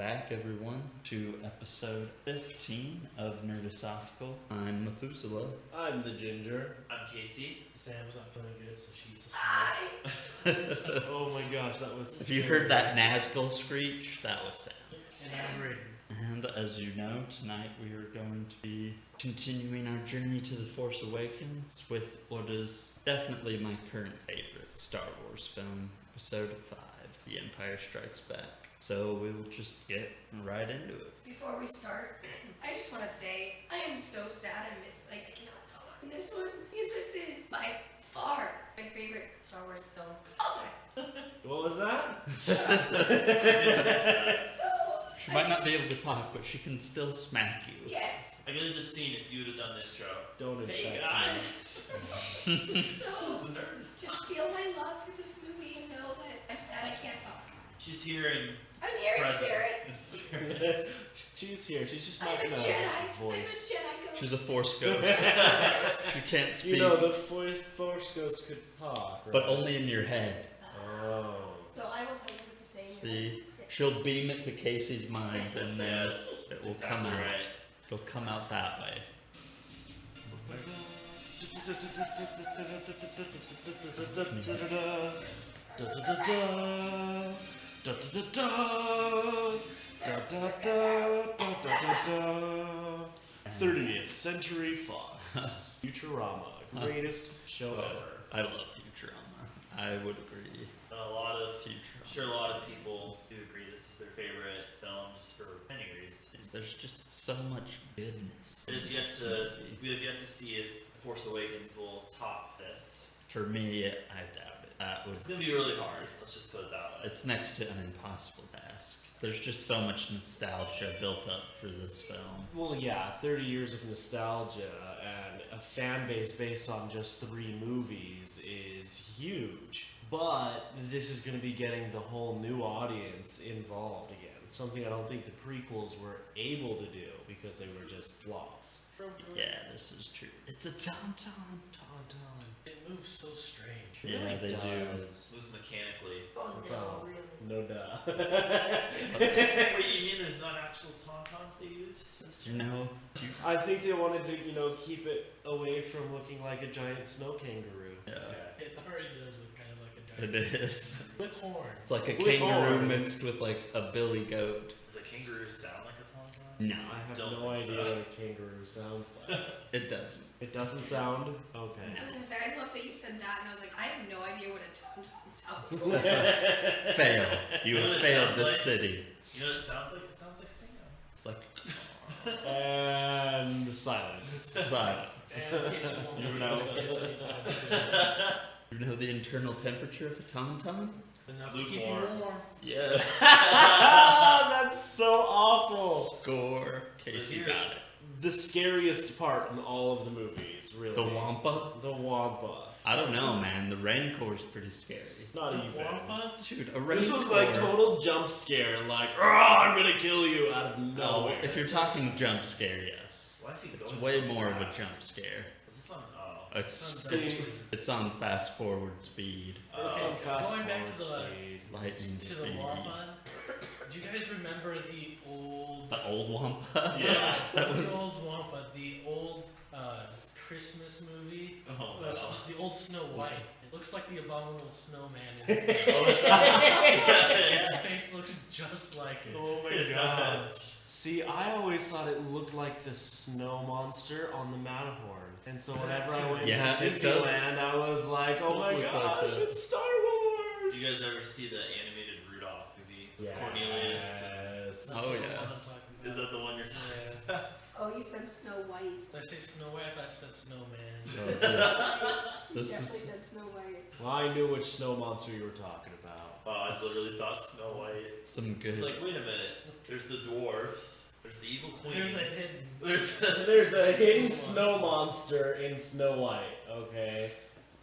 back, everyone, to episode 15 of Nerdosophical. I'm Methuselah. I'm the Ginger. I'm Casey. Sam's not feeling good, so she's asleep. Oh my gosh, that was If you heard that Nazgul screech, that was Sam. And I'm ready. And as you know, tonight we are going to be continuing our journey to the Force Awakens with what is definitely my current favorite Star Wars film, Episode 5, The Empire Strikes Back. So we will just get right into it. Before we start, I just want to say I am so sad I cannot talk in this one because this is by far my favorite Star Wars film all time. What was that? She might not be able to talk, but she can still smack you. Yes. I could have just seen if you would have done this show. Don't Hey infect guys! So nervous. just feel my love for this movie and know that I'm sad I can't talk. She's here in I'm here in spirit. presence. In me. spirit. She's here. She's just I'm not a in a Jedi. I'm a voice. Jedi ghost. She's a Force ghost. Ghost. She can't speak, You know, the Force ghost could talk, right? but only in your head. Oh. So I will tell you what to say. See? She'll beam it to Casey's mind, and then Yes, it that's will exactly come out. right. It'll come out that way. '30th Century Fox. Futurama. Greatest show ever. I love Futurama. I would agree. I'm sure a lot of people do agree this is their favorite film just for many reasons. There's just so much goodness. We have yet to see if Force Awakens will top this. For me, I doubt it. It's gonna be really hard. Let's just put it that way. It's next to an impossible task. There's just so much nostalgia built up for this film. Well, yeah, 30 years of nostalgia and a fan base based on just 3 movies is huge. But this is going to be getting the whole new audience involved again. Something I don't think the prequels were able to do because they were just flops. Yeah, this is true. It's a tauntaun. Tauntaun. It moves so strange. Yeah, they do. Moves mechanically. Oh no, really. No duh. Wait, you mean there's not actual tauntauns they use? You know, I think they wanted to, keep it away from looking like a giant snow kangaroo. yeah, It already does look kind of like a giant. it is. With horns. It's like a With kangaroo horns. mixed with like a billy goat. Does a kangaroo sound like a tauntaun? No, I have Don't no think idea so. what a kangaroo sounds like. it doesn't. It doesn't sound? Okay. I was gonna say, I looked that you said that, and I was like, I have no idea what a tauntaun sounds like. Fail. You You know have what it failed sounds this like? city. You know what it sounds like? It sounds like Sam. It's like And silence. silence. And in case you won't know. kiss anytime soon. You know the internal temperature of a tauntaun? Enough to keep you Lukewarm. warm. Yes. That's so awful. Score. Casey here- got it. The scariest part in all of the movies, really. The Wampa? The Wampa. I don't know, man. The Rancor's pretty scary. Not even. Wampa? Dude, a Rancor. This was like total jump scare, like, I'm gonna kill you out of No, nowhere. if you're talking jump scare, yes. Why is he It's going way so more of a fast? jump scare. Is this on? Oh. It's on fast forward speed, It's on fast Going back forward to the- speed. lightning To the speed. Wampa. Do you guys remember the old... The old Wampa. Yeah. That the was. old Wampa, the old Christmas movie, Oh, the, wow. the old Snow White. It looks like the abominable snowman. Oh, Its face looks just like it. Oh my god. See, I always thought it looked like the snow monster on the Matterhorn. And so whenever I went Yeah, to it does. Disneyland, I was like, oh my Does look like gosh, that. it's Star Wars! You guys ever see the animated Rudolph movie? with Yes. Cornelius. That's Oh, the one I'm yes. talking about. Is that the one you're talking Yeah. Oh, you said Snow White. Did I say Snow White? I thought I said Snowman. So You this definitely is. said Snow White. Well, I knew which snow monster you were talking about. Oh, I literally thought Snow White. Some good. It's like, wait a minute. There's the dwarves. There's the evil queen. There's a hidden. There's There's a hidden snow monster in Snow White, okay?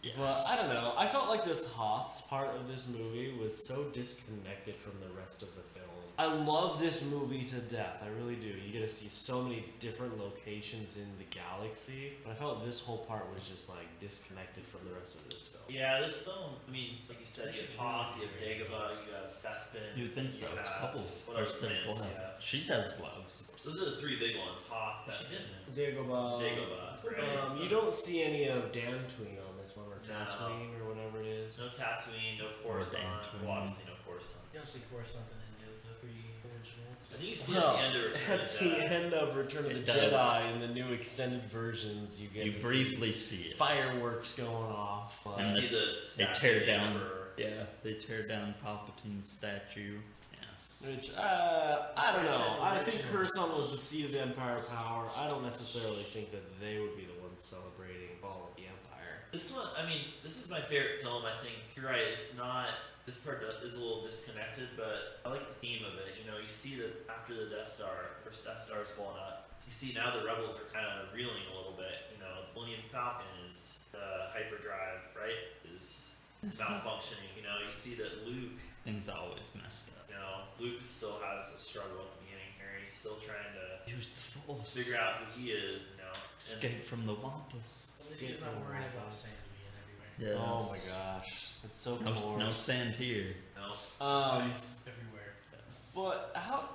Yes. But I don't know. I felt like this Hoth part of this movie was so disconnected from the rest of the film. I love this movie to death. I really do. You get to see so many different locations in the galaxy. But I felt this whole part was just like disconnected from the rest of this film. Yeah, this film, I mean, like you said, you have Hoth, you have Dagobah, you have Bespin. You would think so. You It's a have, couple what first other thing planets glove. you have? She has gloves. Those are the three big ones, Hoth, She Bespin, didn't. Dagobah. Dagobah. You don't see any of Dantooine on this one, or No. Tatooine, or whatever it is. No Tatooine, no Coruscant. Dantooine. Well, obviously no Coruscant. You don't see Coruscant in any of the pre-originals. I think you see it at the end of Return of At the the Jedi. end of Return of the It does. Jedi, in the new extended versions, you get You to briefly see it. see fireworks going off. You And see the They statue tear of the down. Emperor. Yeah, they tear down Palpatine's statue. Yes. Which, I don't know. I think Originals. Coruscant was the seat of the Empire power. I don't necessarily think that they would be the ones celebrating fall of the Empire. This one, I mean, this is my favorite film. I think you're right. It's not. This part is a little disconnected, but I like the theme of it. You know, you see that after the Death Star, first Death Star is blown up. You see now the rebels are kind of reeling a little bit. You know, the Millennium Falcon is the hyperdrive, right? Is malfunctioning. You know, you see that Luke. Things always messed up. You know, Luke still has a struggle at the beginning here. He's still trying to Use the Force. figure out who he is. You know, and Escape from the Wampus. At least he's not worried about sand being everywhere. Yes. Oh my gosh. It's so No, cool. no sand here. no. Ice everywhere. Yes. But how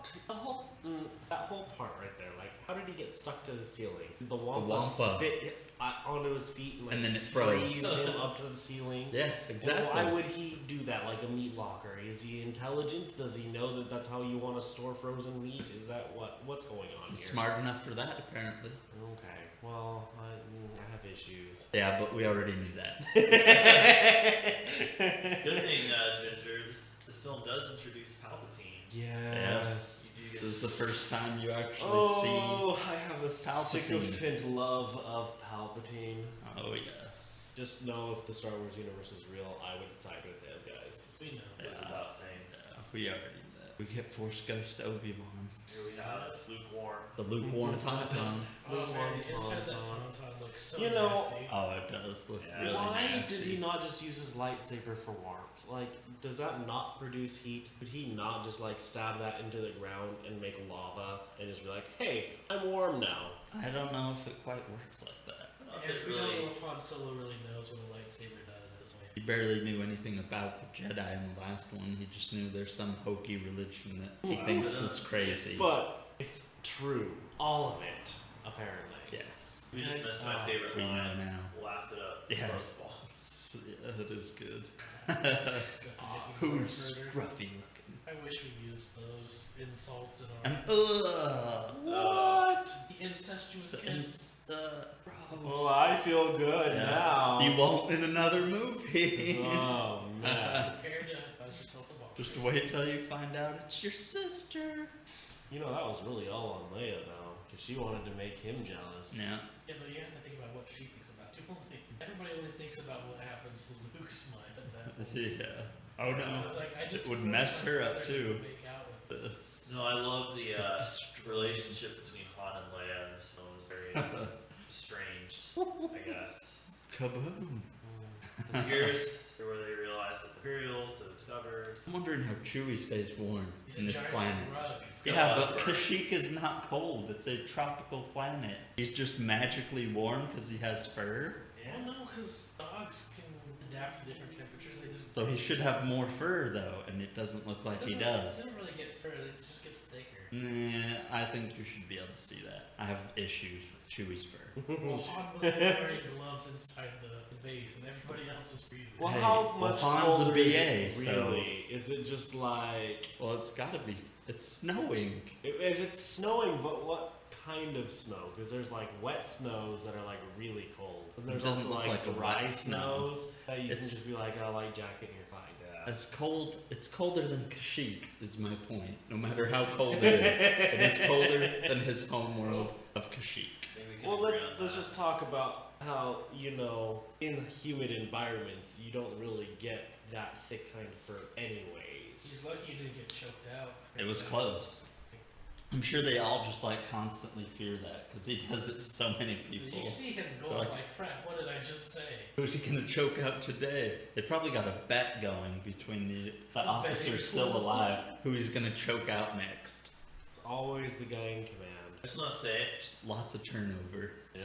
that whole part right there, like how did he get stuck to the ceiling? The Wampa, Wampa. spit onto his feet and, like, And then it sprays froze. him up to the ceiling. Yeah, exactly. Why would he do that like a meat locker? Is he intelligent? Does he know that that's how you want to store frozen meat? Is that what's going on He's here? smart enough for that, apparently. Okay, well, I have issues. Yeah, but we already knew that. Good thing, Ginger. This film does introduce Palpatine. Yes. You do This get is the first time you actually Oh, I have a Palpatine. sycophant love of Palpatine. see. Oh, yes. Just know if the Star Wars universe is real, I would side with him, guys. We know. it was Yeah. about saying. Yeah, we already knew that. We get Force Ghost Obi-Wan. Here we have lukewarm. The lukewarm Tauntaun. Oh man, the inside of that Tauntaun. Tauntaun looks so You know, nasty. Oh, it does look Yeah. really Why nasty. did he not just use his lightsaber for warmth? Like, does that not produce heat? Could he not just like stab that into the ground and make lava and just be like, hey, I'm warm now? I don't know if it quite works like that. I don't know if And it we don't really. know if Han Solo really knows what a lightsaber does this way. He barely knew anything about the Jedi in the last one. He just knew there's some hokey religion that he thinks is crazy. But it's true. All of it, apparently. Yes. We just missed my Oh, favorite we know line. now. Laughed it up. Yes. Ball. Yeah, that is good. Scruffy looking Who's murder. scruffy looking? I wish we used those insults in our And ugh. What? the incestuous The kiss. gross. Well, I feel good Yeah. now. You won't in another movie. Oh man. Prepare to buzz yourself a ball. Just wait till you find out it's your sister. You know, that was really all on Leia though, because she wanted to make him jealous. Yeah. Yeah, but you have to think about what she thinks about too. Everybody only thinks about what happens to Luke's mind at that point. Yeah. Oh I no. was like, I just It would wish mess my her up brother too. could make out with This. No, I love the Destroy. relationship between Han and Leia in this film. Is very estranged, I guess. Kaboom. Here's where they realize that the Imperials have discovered. I'm wondering how Chewie stays warm He's in a this giant planet. rug. He's got a Yeah, lot but of fur. Kashyyyk is not cold. It's a tropical planet. He's just magically warm because he has fur. Well, no, because dogs can adapt to different temperatures. They just So he should have more fur though, and it doesn't look like he They does. don't really get fur. It just gets thicker. Nah, I think you should be able to see that. I have issues with Chewie's fur. Well, Han was wearing gloves inside the base, and everybody else was freezing. Well, Hey, how well, much Han's a colder is BA, it so- really? Is it just like Well, it's gotta be. It's snowing. if it's snowing, but what kind of snow? Because there's like wet snows that are like really cold, and there's doesn't also look like like a dry wet snow. snows that you can It's- just be like, oh, light jacket, and you're fine. It's cold. It's colder than Kashyyyk, is my point. No matter how cold it is, it is colder than his homeworld of Kashyyyk. Maybe we can Well, agree on let's that. just talk about how, you know, in humid environments, you don't really get that thick kind of fur anyways. He's lucky he didn't get choked out. It was close. I'm sure they all just like constantly fear that because he does it to so many people. You see him going like, crap, what did I just say? Who's he gonna choke out today? They probably got a bet going between the officers still alive who he's gonna choke out next. It's always the guy in command. I just want to say, Just lots of turnover. Yep.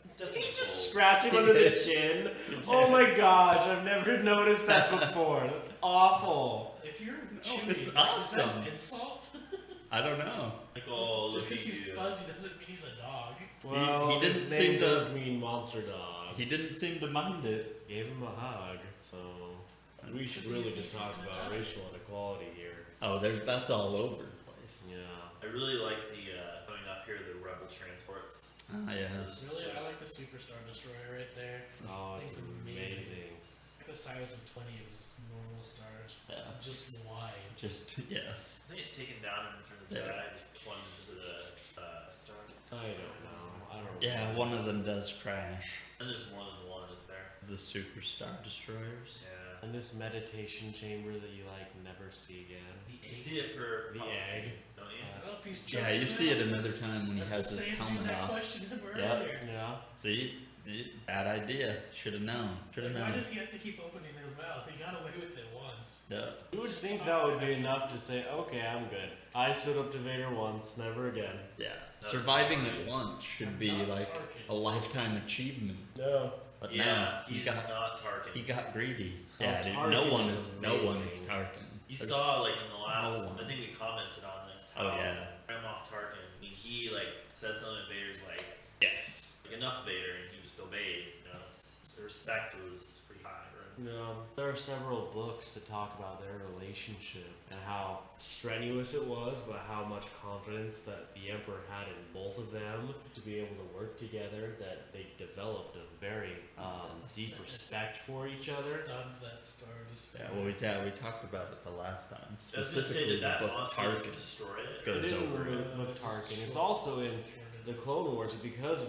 it's Did definitely he cool. just scratch him under the chin? Oh my gosh, I've never noticed that before. That's awful. If you're it's Chewie, awesome. is that an insult? I don't know. Like, oh, Just look because at he's you. fuzzy doesn't mean he's a dog. Well, he didn't his seem name to- does mean monster dog. He didn't seem to mind it. Gave him a hug, so we should Because he really thinks just he's talk gonna about die. racial inequality here. Oh, that's all over the place. Yeah. I really like the coming up here, the Rebel transports. Ah, yes. Really, I like the Superstar Destroyer right there. Oh, it's Thing's amazing. Like the size of 20, it was normal stars. Yeah. Just wide. Just yes. Doesn't it get taken down in front of the Yeah. Jedi? Just plunges into the star. I don't know. I don't Yeah, know. one of them does crash. And there's more than one, is there? The Superstar Destroyers. Yeah. And this meditation chamber that you like never see again. You see it for The Palpatine, egg. don't you? Oh, he's Yeah, jumping you see it around. another time when he That's has the his same dude helmet that off. questioned him Yeah. earlier. Yeah. See, bad idea. Should have known. Should have Like, why known. does he have to keep opening his mouth? He got away with it once. Yeah. You would think that would be enough to say, okay, I'm good. I stood up to Vader once, never again. Yeah. That's Surviving fine. it once should I'm be not like Tarkin. a lifetime achievement. No. But Yeah, no, he's not Tarkin. he got greedy. Oh, Yeah, dude, Tarkin no one is is amazing. Tarkin. You There's- saw, like, in the last, one. I think we commented on this, Oh, how yeah. Grand Moff Tarkin, I mean, he, like, said something and Vader's like, Yes. enough Vader, and he just obeyed, you know, the respect was pretty high, right? No. There are several books that talk about their relationship and how strenuous it was, but how much confidence that the Emperor had in both of them to be able to work together, that they developed a very deep respect for each other. Stunned that Star Destroyer. Yeah, well, we talked about it the last time. I was gonna say Specifically, that the book monster Tarkin destroy it. goes It is in over the it. book Tarkin. It's also in the Clone Wars because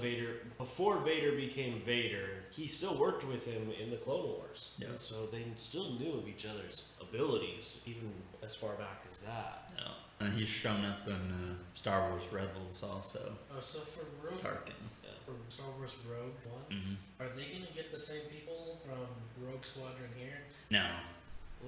before Vader became Vader, he still worked with him in the Clone Wars. Yeah. So they still knew of each other's abilities, even as far back as that. Yeah. And he's shown up in Star Wars Rebels also. Oh, so for Rogue, Tarkin. for Star Wars Rogue One, Mm-hmm. are they gonna get the same people from Rogue Squadron here? No,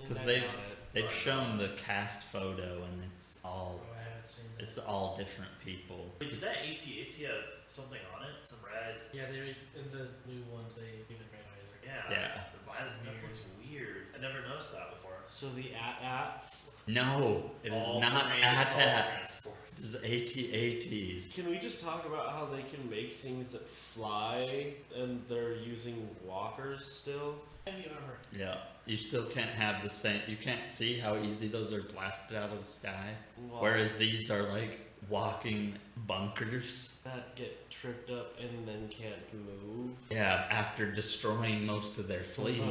because I they've doubt it. they've shown the cast photo and it's all Oh, I haven't seen that. it's all different people. Wait, did that AT-AT have something on it? Some red? Yeah, they in the new ones they give it red eyes. Yeah. Yeah. The violet, that looks weird. I never noticed that before. So the AT-ATs. No, it is not All-terrain assault AT-ATs. transports. This is AT-ATs. Can we just talk about how they can make things that fly and they're using walkers still? Heavy armor. Yeah, you still can't have the same. You can't see how easy those are blasted out of the sky. Well, Whereas these are like walking bunkers. that get tripped up and then can't move. Yeah, after destroying most of their fleet,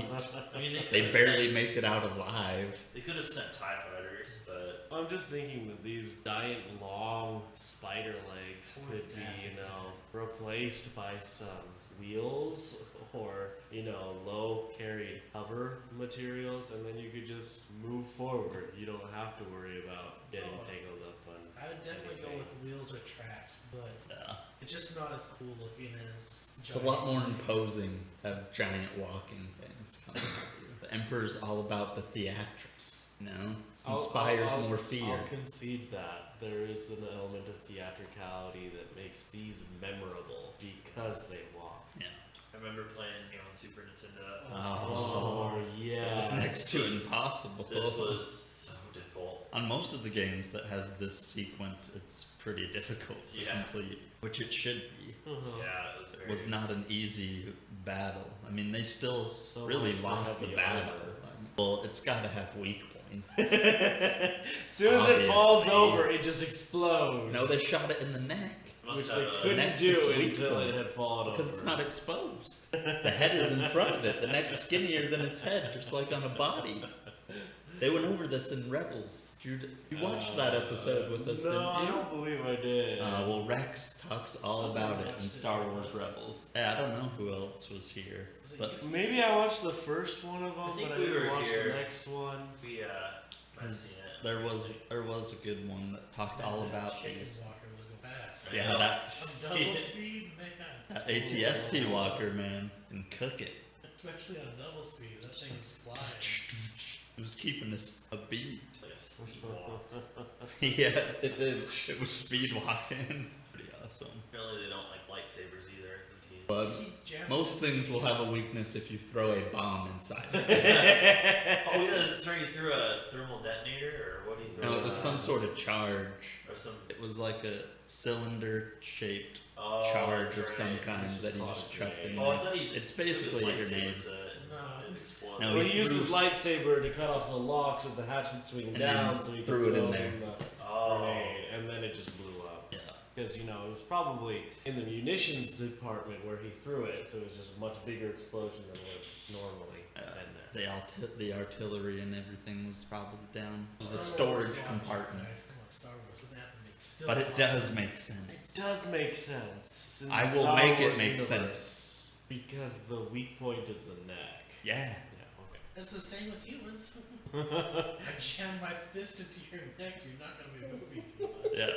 I mean, they barely make it out alive. They could have sent TIE fighters, but I'm just thinking that these giant long spider legs Or could be, that. replaced by some wheels or, low carried hover materials, and then you could just move forward. You don't have to worry about getting Oh. tangled up on. I would definitely go with wheels or tracks, but Yeah. it's just not as cool looking as. It's a lot more imposing to have giant walking things coming at you. The Emperor's all about the theatrics, you know? It inspires more fear. I'll concede that. There is an element of theatricality that makes these memorable because they walk. Yeah. I remember playing on Super Nintendo. Oh, yeah. it was next to impossible. This was so difficult. On most of the games that has this sequence, it's pretty difficult to Yeah. complete, which it should be. Uh-huh. Yeah, it was It very. was not an easy battle. I mean, they still So really much for lost the heavy battle. armor. Well, it's got to have weak points. As soon as it falls Obviously. over, it just explodes. No, they shot it in the neck Must which have they a- couldn't next do it's weak until point. it had fallen over. because it's not exposed. The head is in front of it. The neck's skinnier than its head, just like on a body. They went over this in Rebels. You watched that episode with us, No, didn't I you? don't believe I did. Well, Rex talks all Someone about it watched in it Star with Wars us. Rebels. Yeah, I don't know who else was here, Was it but Maybe I watched the first one of them, I think but I we didn't were watch here. the next one. We might have seen it. there was a good one that talked all about Chicken these. walker was go fast. Yeah, Yeah. that On double speed, man. ATST walker, man, and cook it. Especially on double speed, that thing is flying. It was keeping us a beat. Like a speed walk. Yeah, it was speed walking. Pretty awesome. Apparently they don't like lightsabers either. The team. But He's jamming most things will have a weakness if you throw a bomb inside. Oh yeah, that's right. You threw a thermal detonator, or what do you throw? No, it was some sort of charge. Or some It was like a cylinder-shaped oh, charge that's of right. some kind It's just that he called just a chucked in grenade. Oh, I there. thought he just It's basically took a his grenade. lightsaber to No, explode. No, Well, he he used his threw- lightsaber to cut off the lock so the hatch would swing And down, then so he threw could it in throw there. the Oh. grenade, and then it just blew up. Yeah. Because, you know, it was probably in the munitions department where he threw it, so it was just a much bigger explosion than would normally have been there. The artillery and everything was probably down. It was a Star Wars storage logic, compartment. guys. Come on, Star Wars doesn't have to make still But it does awesome. make It sense. does make sense. in I the will Star make it Wars make universe, sense. Because the weak point is the neck. Yeah. Yeah, okay. It's the same with humans. I jam my fist into your neck, you're not going to be moving too much. Yeah.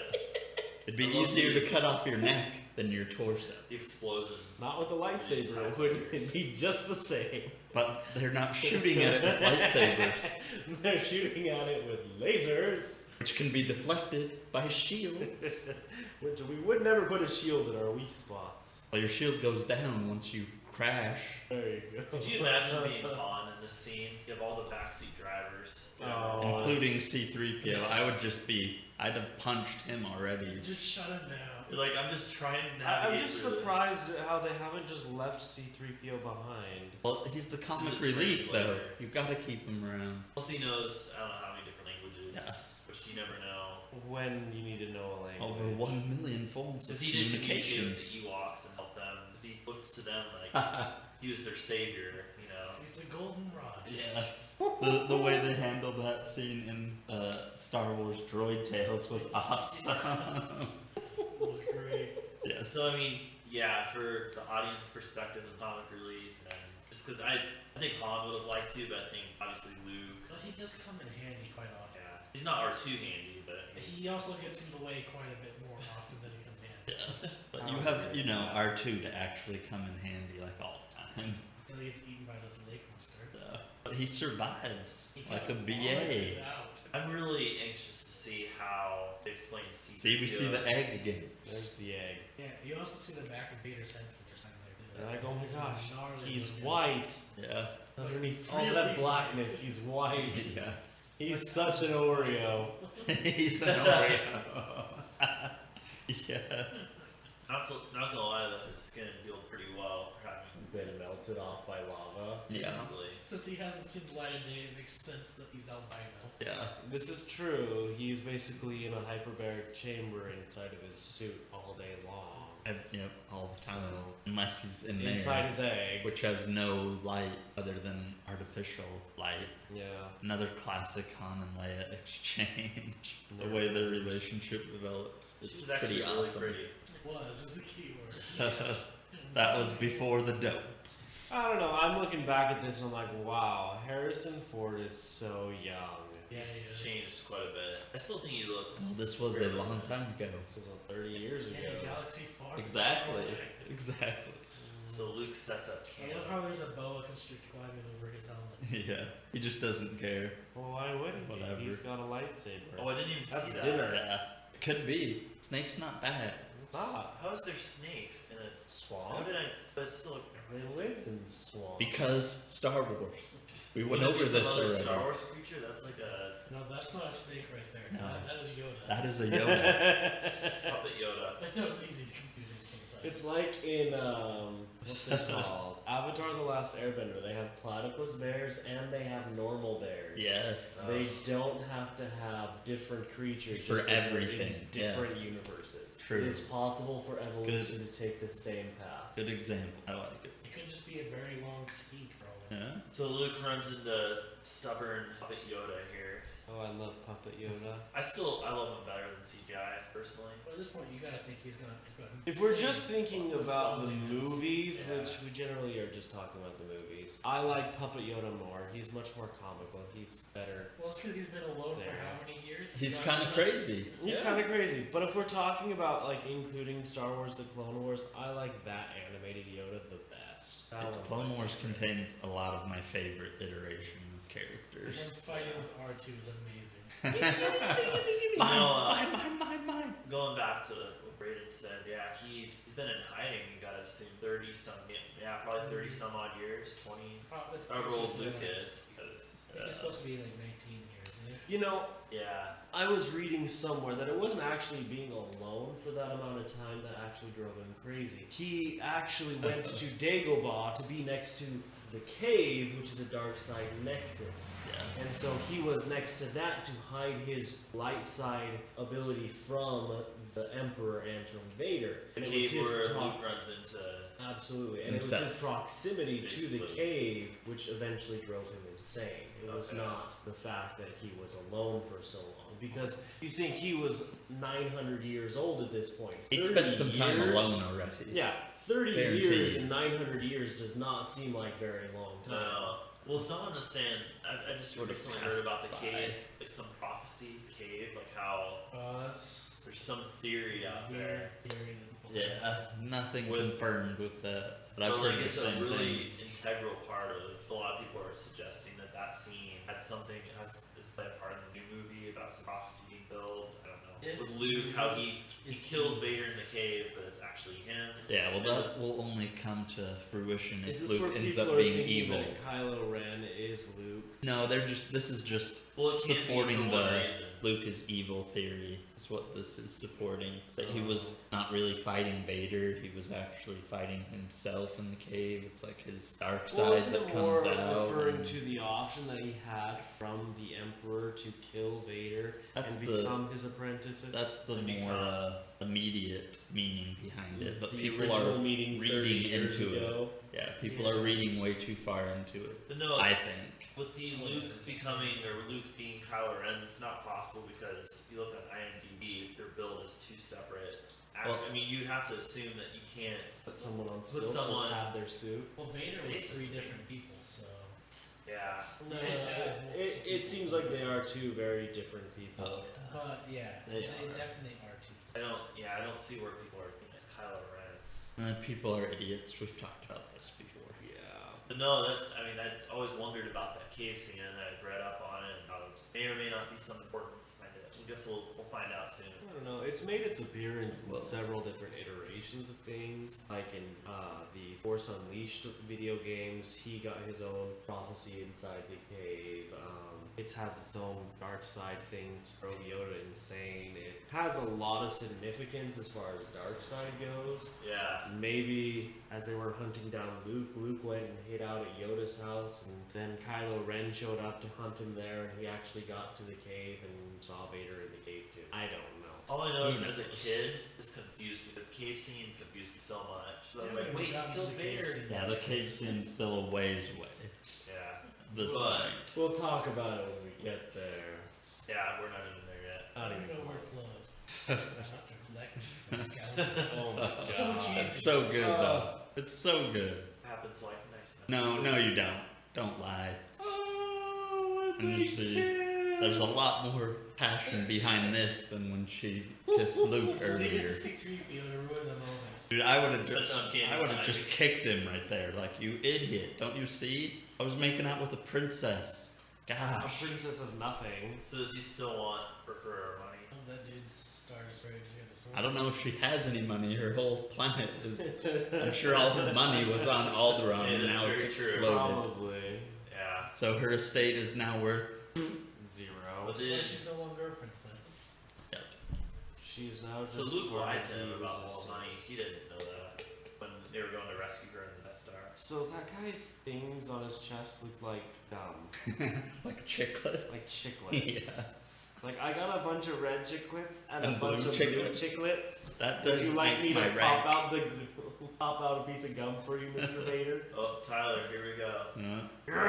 It'd be I love easier the- to cut off your neck than your torso. The explosions. Not with the lightsaber, it would be just the same. But they're not shooting at it with lightsabers, They're shooting at it with lasers, which can be deflected by shields. which we would never put a shield in our weak spots. Well, your shield goes down once you crash. There you go. Could you imagine being Han in this scene? You have all the backseat drivers. Oh, Including C-3PO. I'd have punched him already. Just shut him down. You're like, I'm just trying to I'm navigate just through this. surprised at how they haven't just left C-3PO behind. Well, he's the comic He's a relief, though. translator. You've got to keep him around. Plus, he knows I don't know how many different languages, Yes. which you never know. When you need to know a language. Over 1 million forms of Because he did communicate communication. with the Ewoks and help them. Because he looks to them like he was their savior, you know. He's the golden rod. Yes. The way they handled that scene in Star Wars Droid Tales was awesome. It was great. Yes. So I mean, yeah, for the audience perspective and comic relief, and just because I think Han would have liked to, but I think obviously Luke. But he does come in handy quite often. Yeah, he's not R2 handy, but He also gets in the way quite a bit more often than he comes in. Yes. But you have, R2 to actually come in handy like all the time. Until he gets eaten by this lake monster. But he survives He like a kinda vomits BA. it out. I'm really anxious to see how they explain C. See, we see the egg again. There's the egg. Yeah, you also see the back of Vader's head for the first time there too. You're like, oh my It's gosh, gnarly he's looking. white. Yeah. Underneath all really that blackness, he's white. Yes. He's such an Oreo. He's an Oreo. Yes. Not gonna lie though, his skin healed pretty well for having Been melted off by lava. Yeah. basically. Since he hasn't seen the light of day, it makes sense that he's albino. Yeah. This is true. He's basically in a hyperbaric chamber inside of his suit all day long. Yep, all the time. Unless he's in Inside there, his egg. which has no light other than artificial light. Yeah. Another classic Han and Leia exchange. The way their relationship develops. She It's was actually pretty really awesome. pretty. Was is the key word. That was before the dope. I don't know. I'm looking back at this and I'm like, wow, Harrison Ford is so young. Yeah, he He's is. changed quite a bit. I still think he looks. Well, this was a really long good. time ago. It was 30 years ago. In a galaxy far, Exactly. far away. Exactly. So Luke sets up I camp. love how there's a boa constrictor climbing over his helmet. Yeah. He just doesn't care. Well, why wouldn't he? Whatever. He's got a lightsaber. Oh, I didn't even That's see that. dinner. Yeah. Could be. Snake's not bad. It's hot. How is there snakes in a? How Swamp? did I? But it's still. They live in swamp. Because Star Wars. We went Would it over be some this other already. Star Wars creature. That's like a No, that's not a snake right there. No. That is Yoda. That is a Yoda. puppet Yoda. I know it's easy to confuse him sometimes. It's like in what's it called? Avatar: The Last Airbender. They have platypus bears and they have normal bears. Yes. They don't have to have different creatures For just 'cause they're everything, in different yes. universes. True. It is possible for evolution to take the same path. Good example. I like it. It could just be a very long speed for all that. Yeah. So Luke runs into stubborn puppet Yoda here. Oh, I love Puppet Yoda. I love him better than CGI personally. Well, at this point, you gotta think he's gonna. If we're just thinking with about the loneliness. movies, Yeah. which we generally are just talking about the movies, I like Puppet Yoda more. He's much more comical. He's better. Well, it's because he's been alone There. for how many years? He's Gone kind of nuts. crazy. He's Yeah. kind of crazy. But if we're talking about like including Star Wars: The Clone Wars, I like that animated Yoda the best. That one's Clone my Wars favorite. contains a lot of my favorite iteration of Him characters. fighting with R2 is amazing. Mine. Going back to what Braden said, yeah, he's been in hiding. You gotta assume probably 30 some odd years, 20. It's However closer old to Luke that. is, because I think he's supposed to be like 19 years, isn't he? You know, yeah, I was reading somewhere that it wasn't actually being alone for that amount of time that actually drove him crazy. He actually went to Dagobah to be next to the cave, which is a dark side nexus. And Yes. so he was next to that to hide his light side ability from the Emperor and from Vader. the And it was cave his where proc- Luke runs into. Absolutely, and Himself. it was his proximity to the Basically. cave which eventually drove him insane. It was Okay. not the fact that he was alone for so long, because you think he was 900 years old at this point. He'd 30 spent some time years- alone already. Yeah, 30 Guaranteed. years and 900 years does not seem like very long time. No. Well, someone was saying, I just Would've recently passed heard about the by. cave, like some prophecy cave, like how there's some theory out there. Theory that people Yeah, nothing With- confirmed with that. But I've But heard like the it's a same really thing. integral part of. A lot of people are suggesting that scene is like a part of the new movie about some prophecy being filled. I don't know. If With Luke, how he is kills Vader in the cave, but it's actually him. Yeah, well, that will only come to fruition Is if this where Luke ends people up are being thinking evil. that Kylo Ren is Luke? No, this is just Well, it can't supporting be for one the reason. Luke is evil theory. Is what this is supporting. That he was not really fighting Vader. He was actually fighting himself in the cave. It's like his dark side Well, isn't that it more comes out. referring and to the option that he had from the Emperor to kill Vader That's and the- become his apprentice? that's the And more become- immediate meaning behind it. But the people original are meaning 30 reading years into ago. it. Yeah, people are reading way too far into it. But no, I think. with the Luke becoming or Luke being Kylo Ren, it's not possible because you look on IMDb, their build is two separate. Well- I mean, you have to assume that you can't. Put someone on Put stilts someone- and have their suit. Well, Vader was Basically. 3 different people, so. Yeah. No, Yeah. it seems like they are two very different people. Oh, But yeah, They they are. definitely are too. I don't see where people are thinking it's Kylo Ren. people are idiots. We've talked about this before. Yeah. But no, I always wondered about that cave scene, and I'd read up on it, and how it may or may not be some importance behind it. I guess we'll find out soon. I don't know. It's made its appearance in Well- several different iterations of things. Like in the Force Unleashed video games, he got his own prophecy inside the cave. It has its own dark side things, drove Yoda insane. It has a lot of significance as far as dark side goes. Yeah. Maybe as they were hunting down Luke went and hid out at Yoda's house, and then Kylo Ren showed up to hunt him there, and he actually got to the cave and saw Vader in the cave too. I don't know. All I know is Who as a knows? kid, this confused me. The cave scene confused me so much. So I was Yeah, like, we wait, he got to killed the cave Vader. scene. Yeah, the cave scene's still a ways away. Yeah. At this But- point. We'll talk about it when we get there. Yeah, we're not even there yet. Not I even don't know we're close. close. Like, skeleton. Oh my god. So cheesy. It's so good though. It's so good. Happens like nice. No, you don't. Don't lie. Oh, And you see, there's a lot more passion behind this than when she kissed Luke Leave it earlier. to C-3PO to ruin the moment. Dude, I would have Such just, uncanny I would have timing. just kicked him right there. Like, you idiot! Don't you see? I was making out with a princess. A Gosh. princess of nothing. So does he still prefer her money? Oh, that dude's Star Destroyer is I don't know if she has any money. Her whole planet is. I'm sure all her money was on Alderaan, Yeah, and that's now it's very true. exploded. Probably Yeah. So her estate is now worth. 0. But That's why did, she's no longer a princess. Yep. She's now so just Luke part lied of to him the about all money. resistance. He didn't know that when they were going to rescue her in the Death Star. So that guy's things on his chest look like Like chiclet. like chiclets. Yes. It's like, I got a bunch of red chiclets and, And a bunch blue of blue chiclets. chiclets. That Would does you like makes me to my pop rank. out pop out a piece of gum for you, Mr. Vader? Oh, Tyler, here we go. Yeah.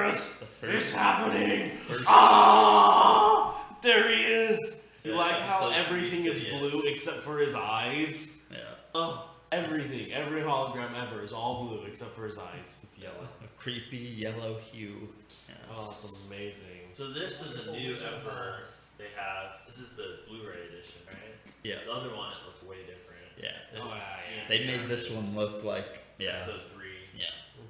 Yes, The first, happening. first, Ah! There he is! You Yeah, like how so everything is insidious. blue except for his eyes? Yeah. Oh, everything. Every hologram ever is all blue except for his eyes. It's yellow. A creepy yellow hue. Yes. Oh, it's amazing. So this is a Wonderful new Wizard of Emperor Oz. they have. This is the Blu-ray edition, right? Yeah. The other one, it looks way different. Yeah. This Oh, is, yeah. They made this one look like, yeah. Episode 3. Yeah.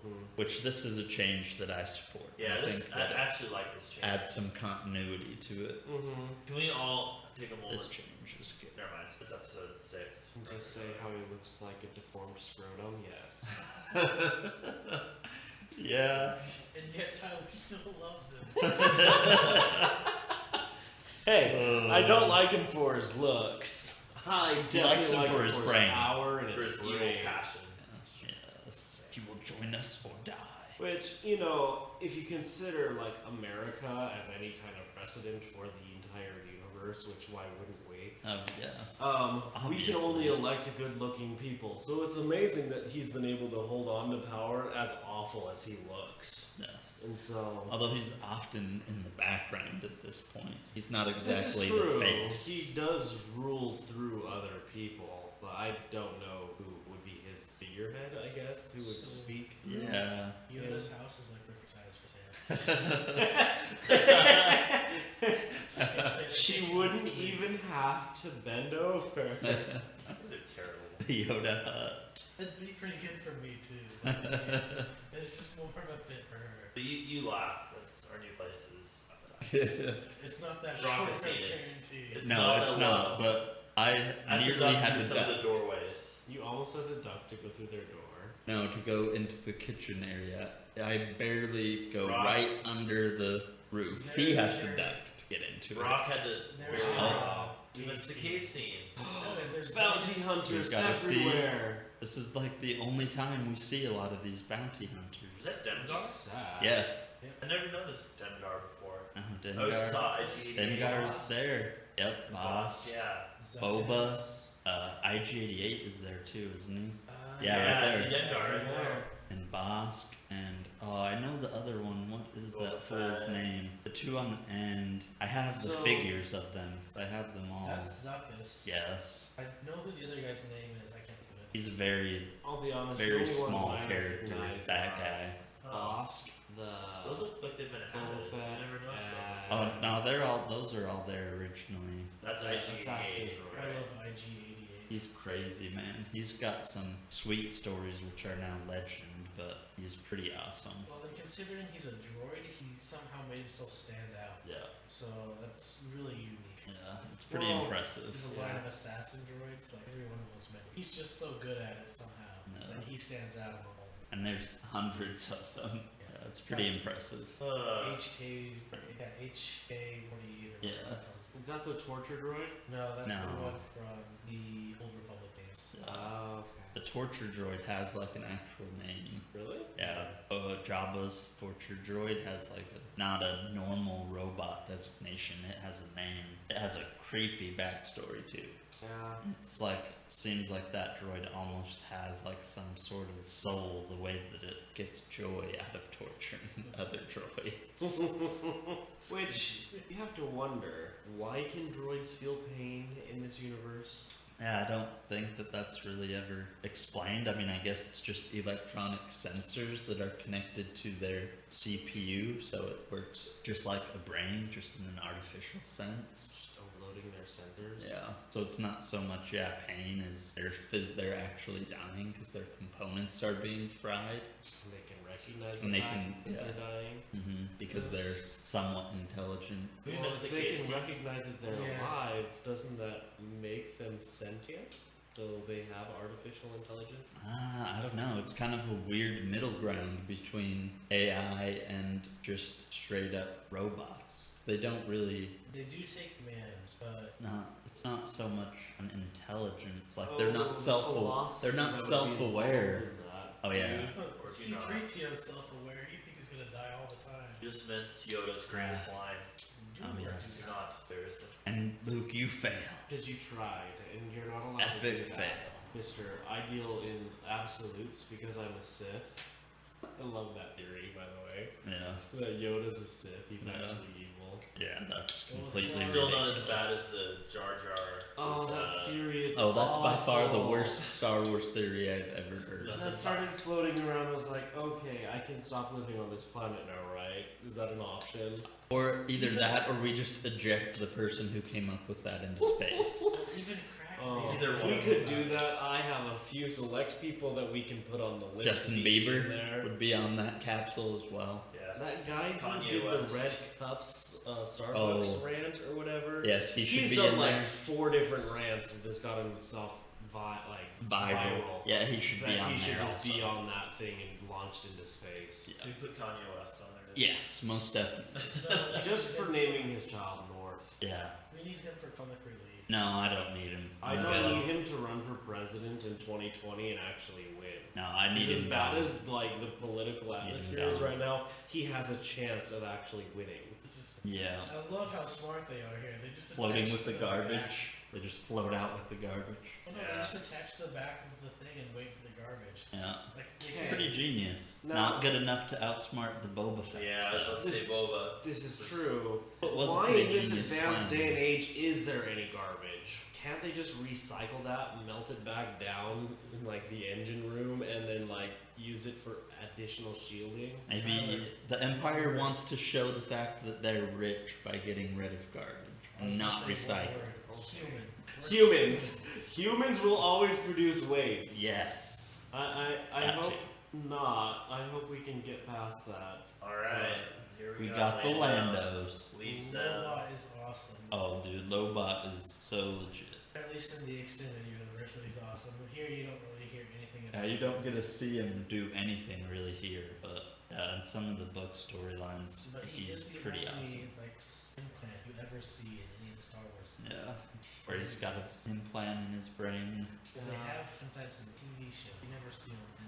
Mhm. Which this is a change that I support. Yeah, I this, think I that it actually like this change. adds some continuity to it. Mhm. Can we all take a moment? This change is good. Never mind, it's episode 6. And just say how he looks like a deformed scrotum, yes. Yeah. And yet Tyler still loves him. Hey, I don't like him for his looks. I He likes definitely him like for him his for brain. power and For his his evil brain. passion. Yes. He will join us or die. Which, you know, if you consider, like, America as any kind of precedent for the entire universe, which why wouldn't we? Oh, yeah. We can Obviously. only elect good-looking people, so it's amazing that he's been able to hold on to power as awful as he looks. Yes. And so, Although he's often in the background at this point. He's not this exactly is true. the face. He does rule through other people, but I don't know who would be his figurehead, I guess, who would So- speak through. Yeah. Yoda's house is like perfect size for Sam. She wouldn't even have to bend over. Is it terrible? The Yoda hut. It'd be pretty good for me too. Like, yeah, it's just more of a bit for her. But you laugh. That's our new places. It's not that Rock short, I has seen it. guarantee. It's No, not it's that not. low. But I I have to nearly duck had through to some of duck. the doorways. You almost had to duck to go through their door. No, to go into the kitchen area. I barely go Rock. right under the roof. He has to duck to get into it. Rock had to. There's Oh. It's the cave scene. Oh, and there's Bounty this- hunters We've gotta see. everywhere. This is like the only time we see a lot of these bounty Is hunters. that Demdar? Just sad. Yes. I never noticed Demdar before. Oh, I always Dengar. saw IG-88. Dengar's there. Yep, Boss. Yeah. Boba. Zuckuss. IG-88 is there too, isn't he? Yeah, Yeah, right I there. see Demdar right there. And Bosk, and oh, I know the other one. What is that Boba fool's Fett. name? The two on the end. I have the So- figures of them. 'Cause I have them all. That's Zuckuss. Yes, I know who the other guy's name is. I can't think of it. he's a very, I'll be honest. very the only ones small I character. recognize That are guy. Bosk, Those look like they've been Boba added. Fett, I never noticed that. Oh no, they're all. Those are all there originally. That's Assassin IG-88. Droid. I love IG-88. He's crazy, man. He's got some sweet stories which are now legend, but he's pretty awesome. Well, then considering he's a droid, he somehow made himself stand out. Yeah. So that's really unique. Yeah, it's pretty Well, impressive. There's a line of assassin droids, like every one of those men. He's just so good at it somehow. No. And he stands out among all. And there's hundreds of them. Yeah, it's pretty impressive. HK, yeah, HK 48 or whatever. Yes. Is that the torture droid? No, that's the No. one from the Old Republic games. Okay. The torture droid has like an actual name. Really? Yeah, Jabba's torture droid has like not a normal robot designation. It has a name. It has a creepy backstory too. Yeah. It's like seems like that droid almost has like some sort of soul. The way that it gets joy out of torturing other droids. Which you have to wonder, why can droids feel pain in this universe? Yeah, I don't think that that's really ever explained. I mean, I guess it's just electronic sensors that are connected to their CPU, so it works just like a brain, just in an artificial sense. Just overloading their sensors. Yeah, so it's not so much pain as they're actually dying because their components are being fried. And they can recognize And the they fact can- that yeah. they're dying. Because they're somewhat intelligent. We Well, missed if the they cave can scene. recognize that they're Yeah. alive, doesn't that make them sentient? So they have artificial intelligence? I don't know. It's kind of a weird middle ground between AI and just straight up robots. They don't really They do take commands, but it's not so much an intelligence. Like Oh, they're not the self philosophy they're not that would be self-aware. involved in that. Oh yeah. Dude, or do you not? C-3PO's self-aware. He thinks he's gonna die all the time. You just missed Yoda's greatest line. Oh, You yes. Do not, seriously. And Luke, you fail. Because you tried, and you're not allowed to Epic do that. fail. Mister, I deal in absolutes because I'm a Sith. I love that theory, by the way. Yes. That Yoda's a Sith, he's Yeah. actually evil. Yeah, that's Well, completely it's Still ridiculous. not as bad as the Jar Jar. Oh, that theory is Oh, that's by far the awful. worst Star Wars theory I've ever heard. That started floating around. I was like, okay, I can stop living on this planet now, right? Is that an option? Or either that, or we just eject the person who came up with that into space. Well, even crack Oh, Either if one. we could do that, I have a few select people that we can put on the list. Justin to be in Bieber there. would be on that capsule as well. That Yes. guy who Kanye did West. the Red Cups Starbucks Oh. rant or whatever. Yes, he should He's be done in like there. 4 different rants that's got himself viral. Yeah, he should be That on he should there just also. be on that thing and launched into space. We put Kanye West on there. Yes, most definitely. No, Just for naming his child North. Yeah. we need him for comic relief. No, I don't need him. I I'm don't good. need him to run for president in 2020 and actually win. No, I need He's as him bad gone. as like the political Need him atmosphere is gone. right now. He has a chance of actually winning. This is, Yeah. I love how smart they are here. They just Floating attach with the back- garbage. They just float out with the garbage. Oh, no, Yeah. they just attach the back of the thing and wait for the garbage. Yeah. Like, they Hey. can't- Pretty genius. No. Not good enough to outsmart the Boba Fett Yeah, I was about stuff. to say Boba. This is true. But was a why pretty in this genius advanced plan. day and age is there any garbage? Can't they just recycle that, melt it back down in like the engine room, and then like use it for additional shielding? Maybe the Empire wants to show the fact that they're rich by getting rid of garbage I was and gonna not say one recycle. word. Human. Humans will always produce waste. Yes. I Got hope to. not. I hope we can get past that. Alright, here we We go. got the Lando Landos. Leads them. Lobot is awesome. Oh, dude, Lobot is so legit. At least in the extended universe, he's awesome. Here, you don't really hear anything Yeah, about you don't get to see him do anything really here, but in some of the book storylines, But he he's is the pretty only awesome. like implant you ever see in any of the Star Wars. Yeah, where he's got an implant in his brain. Because they have implants in the TV show. You never see them in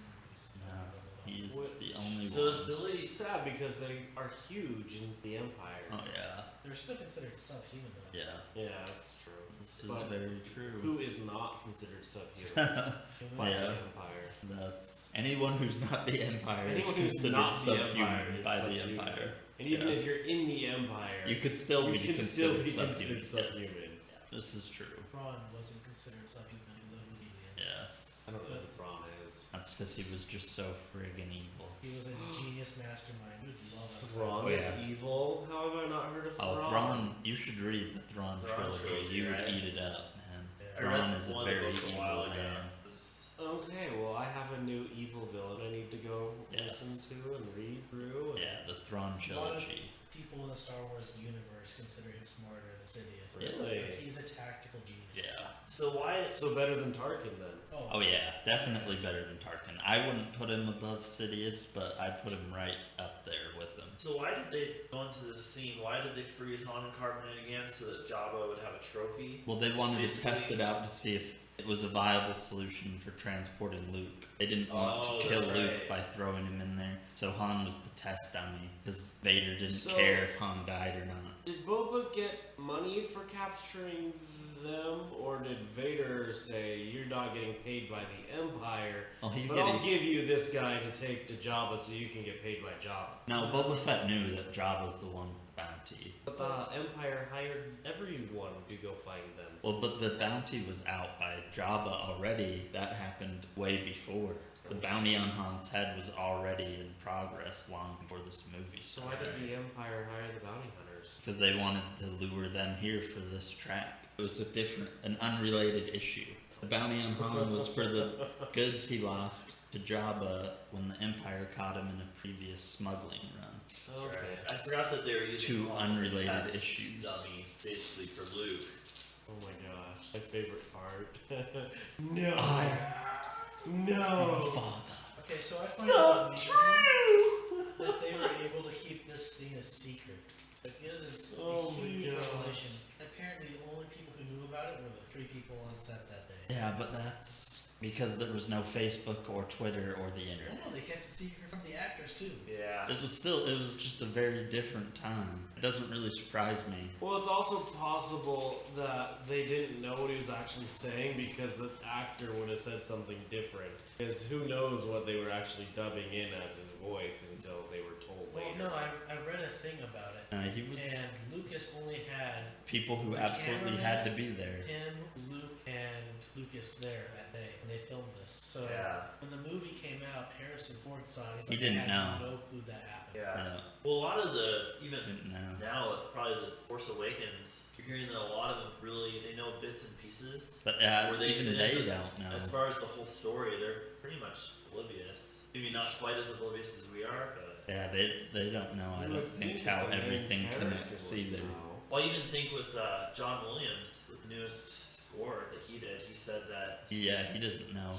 No, he's What- the only So is one. Billy. It's sad because they are huge in the Empire. Oh yeah, They're still considered subhuman though. yeah. Yeah, that's true. This is But very true. Who is not considered subhuman Humans- by Yeah. the Empire? That's anyone who's not the Empire is Anyone who's considered not the subhuman Empire is by the subhuman. Empire. And even Yes. if you're in the Empire, You could still you be can still considered be subhuman. considered Yes. subhuman. This is true. Thrawn wasn't considered subhuman, even though he was alien. Yes. I don't know who Thrawn is. That's because he was just so friggin' evil. He was a genius mastermind. You would love him. Thrawn Oh, is yeah. evil. How have I not heard of Oh, Thrawn? Thrawn! You should read the Thrawn Thrawn trilogy. trilogy, You would right? eat it up, man. Yeah. I Thrawn read is a one of the very books a evil while ago. man. It was- Okay, well I have a new evil villain I need to go Yes. listen to and read through. And Yeah, the Thrawn trilogy. People in the Star Wars universe consider him smarter than Sidious. Really? Like, he's a tactical genius. Yeah. So why? So better than Tarkin then. Oh yeah, definitely better than Tarkin. I wouldn't put him above Sidious, but I'd put him right up there with him. So why did they go into this scene? Why did they freeze Han and Carbonate again so that Jabba would have a trophy? Well, they wanted to Basically- test it out to see if it was a viable solution for transporting Luke. They didn't want Oh, to kill that's Luke right. by throwing him in there. So Han was the test dummy, because Vader didn't So- care if Han died or not. Did Boba get money for capturing them, or did Vader say you're not getting paid by the Empire, Oh, he's but getting. I'll give you this guy to take to Jabba so you can get paid by Jabba? No, Boba Fett knew that Jabba's the one with the bounty. But the Empire hired everyone to go find them. Well, but the bounty was out by Jabba already. That happened way before. The bounty on Han's head was already in progress long before this movie So why started. did the Empire hire the bounty hunters? Because they wanted to lure them here for this trap. It was an unrelated issue. The bounty on Han was for the goods he lost to Jabba when the Empire caught him in a previous smuggling run. That's Okay. right. I forgot that they were using Two Han as a unrelated test issues. dummy basically for Luke. Oh my gosh, my favorite part. No. No. Father. Okay, so I find it amazing that they were able to keep this scene a secret. Like, it is Oh a my huge God. revelation. Apparently, the only people who knew about it were the 3 people on set that day. Yeah, but that's because there was no Facebook or Twitter or the internet. Oh, they kept it secret from the actors too. Yeah. It was just a very different time. It doesn't really surprise me. Well, it's also possible that they didn't know what he was actually saying because the actor would have said something different. Because who knows what they were actually dubbing in as his voice until they were told Well, later. no, I read a thing about it, He was and Lucas only had people who the absolutely had to be there. him, Luke, and Lucas there that day, and they filmed this. So Yeah. when the movie came out, Harrison Ford saw it. He's He like, didn't I had know. no clue that happened. Yeah. Well, a lot of even Didn't know. now with probably the Force Awakens, you're hearing that a lot of them really they know bits and pieces. But Where they even fit they into- don't know. As far as the whole story, they're pretty much oblivious. Maybe not quite as oblivious as we are, but Yeah, they don't know. I You don't would think think how the main everything character connects would either. know. well, I even think with John Williams with the newest score that he did, he said that Yeah, he doesn't know.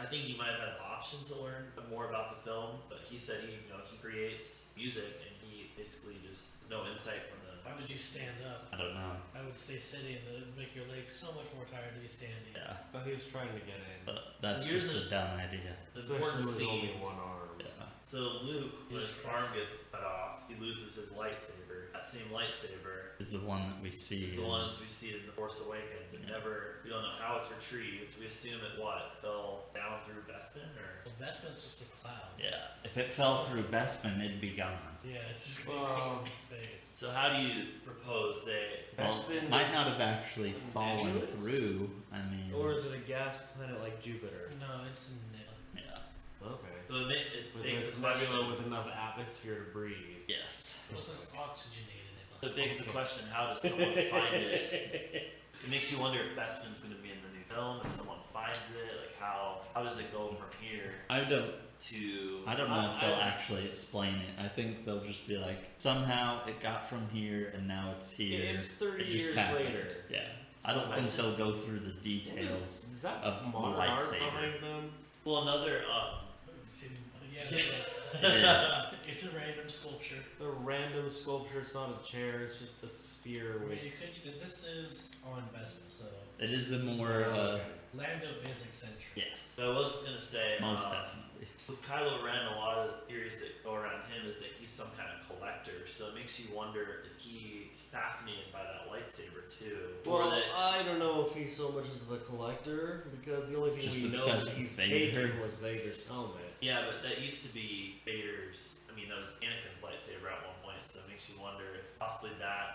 I think he might have had the option to learn more about the film, but he said he creates music and he basically just has no insight from the. Why would you stand up? I don't know. I would stay sitting. It would make your legs so much more tired to be standing. Yeah, But he was trying to get in. but that's So here's just a dumb idea. The Especially important with only scene. one arm. Yeah. So Luke, when his He's- arm gets cut off, he loses his lightsaber. That same lightsaber Is the one that we see. is the ones we see in the Force Awakens. It we don't know how it's retrieved. We assume it fell down through Bespin or. Well, Bespin's just a cloud. Yeah. If it fell through Bespin, it'd be gone. Yeah, it's just gonna Well- be in space. So how do you propose they? Well, Bespin it might is not have actually fallen nebulous? through. I mean, Or is it a gas planet like Jupiter? No, it's in yeah. Okay. So it But makes it's the nebula question. with enough atmosphere to breathe. Yes. It wasn't oxygenated. It begs the question: how does someone find it? It makes you wonder if Bespin's going to be in the new film. If someone finds it, like how does it go from here I don't to? know if they'll I- actually explain it. I think they'll just be like, somehow it got from here and now it's here. It's 30 It just years happened. later. Yeah. I don't I think just- they'll go through the details. Is that of the modern art lightsaber. behind them? Well, another Yeah, it is. It is. It's a random sculpture. The random sculpture, it's not a chair, it's just a sphere I mean, with. this is on Bespin, so It is a more, Lando is eccentric. yes. So I was going to say Most definitely. with Kylo Ren, a lot of the theories that go around him is that he's some kind of collector. So it makes you wonder if he's fascinated by that lightsaber too, or Well, that. I don't know if he's so much as a collector because the only thing Just we know obsessed that he's with Vader. taken was Vader's helmet. Yeah, but that used to be Vader's. I mean, that was Anakin's lightsaber at one point. So it makes you wonder if possibly